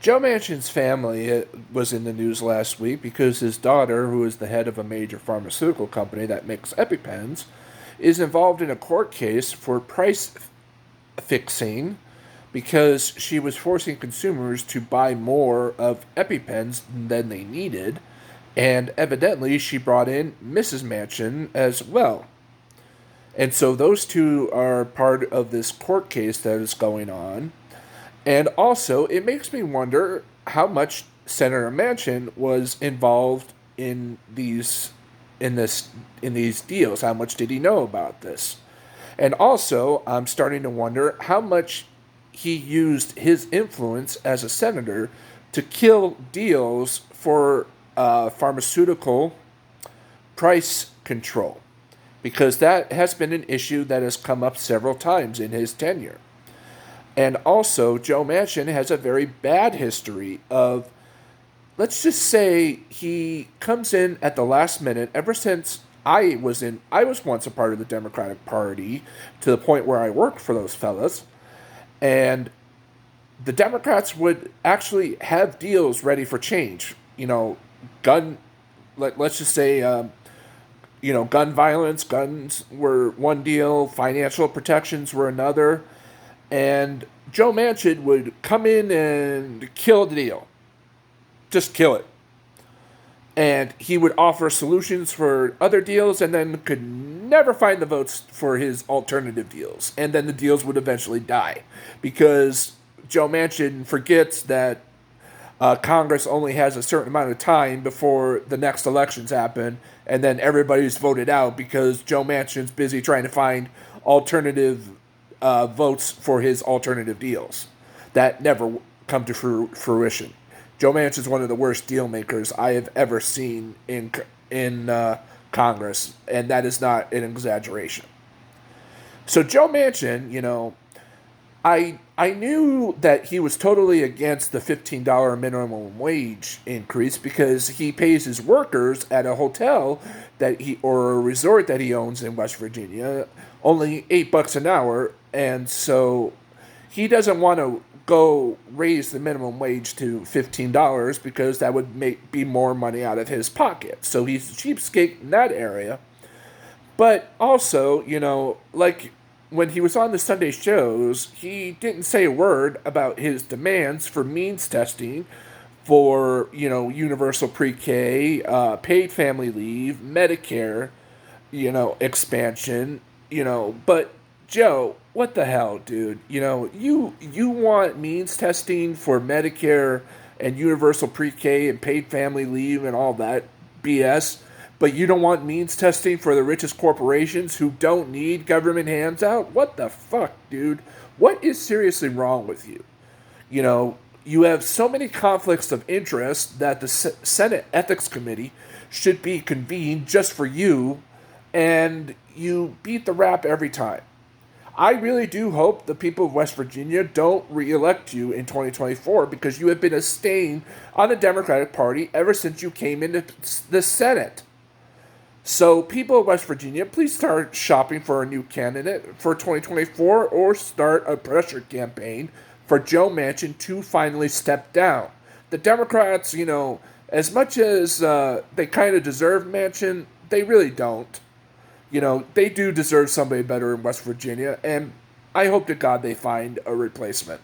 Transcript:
Joe Manchin's family was in the news last week because his daughter, who is the head of a major pharmaceutical company that makes EpiPens, is involved in a court case for price fixing because she was forcing consumers to buy more of EpiPens than they needed, and evidently she brought in Mrs. Manchin as well. And so those two are part of this court case that is going on. And also, it makes me wonder how much Senator Manchin was involved in this in these deals. How much did he know about this? And also, I'm starting to wonder how much he used his influence as a senator to kill deals for pharmaceutical price control, because that has been an issue that has come up several times in his tenure. And also, Joe Manchin has a very bad history of, let's just say, he comes in at the last minute. Ever since I was once a part of the Democratic Party to the point where I worked for those fellas, and the Democrats would actually have deals ready for change. Gun, let's just say, gun violence, guns were one deal, financial protections were another. And Joe Manchin would come in and kill the deal. Just kill it. And he would offer solutions for other deals and then could never find the votes for his alternative deals. And then the deals would eventually die because Joe Manchin forgets that Congress only has a certain amount of time before the next elections happen, and then everybody's voted out because Joe Manchin's busy trying to find alternative votes for his alternative deals that never come to fruition. Joe Manchin is one of the worst deal makers I have ever seen in Congress, and that is not an exaggeration. So Joe Manchin, I knew that he was totally against the $15 minimum wage increase because he pays his workers at a hotel or a resort that he owns in West Virginia only $8 an hour, and so he doesn't want to go raise the minimum wage to $15 because that would be more money out of his pocket. So he's a cheapskate in that area. But also, like when he was on the Sunday shows, he didn't say a word about his demands for means testing, for, universal pre-K, paid family leave, Medicare, expansion, but Joe, what the hell, dude? You want means testing for Medicare and universal pre-K and paid family leave and all that BS, but you don't want means testing for the richest corporations who don't need government hands out? What the fuck, dude? What is seriously wrong with you? You have so many conflicts of interest that the Senate Ethics Committee should be convened just for you, and you beat the rap every time. I really do hope the people of West Virginia don't re-elect you in 2024 because you have been a stain on the Democratic Party ever since you came into the Senate. So, people of West Virginia, please start shopping for a new candidate for 2024 or start a pressure campaign for Joe Manchin to finally step down. The Democrats, as much as they kind of deserve Manchin, they really don't. They do deserve somebody better in West Virginia, and I hope to God they find a replacement.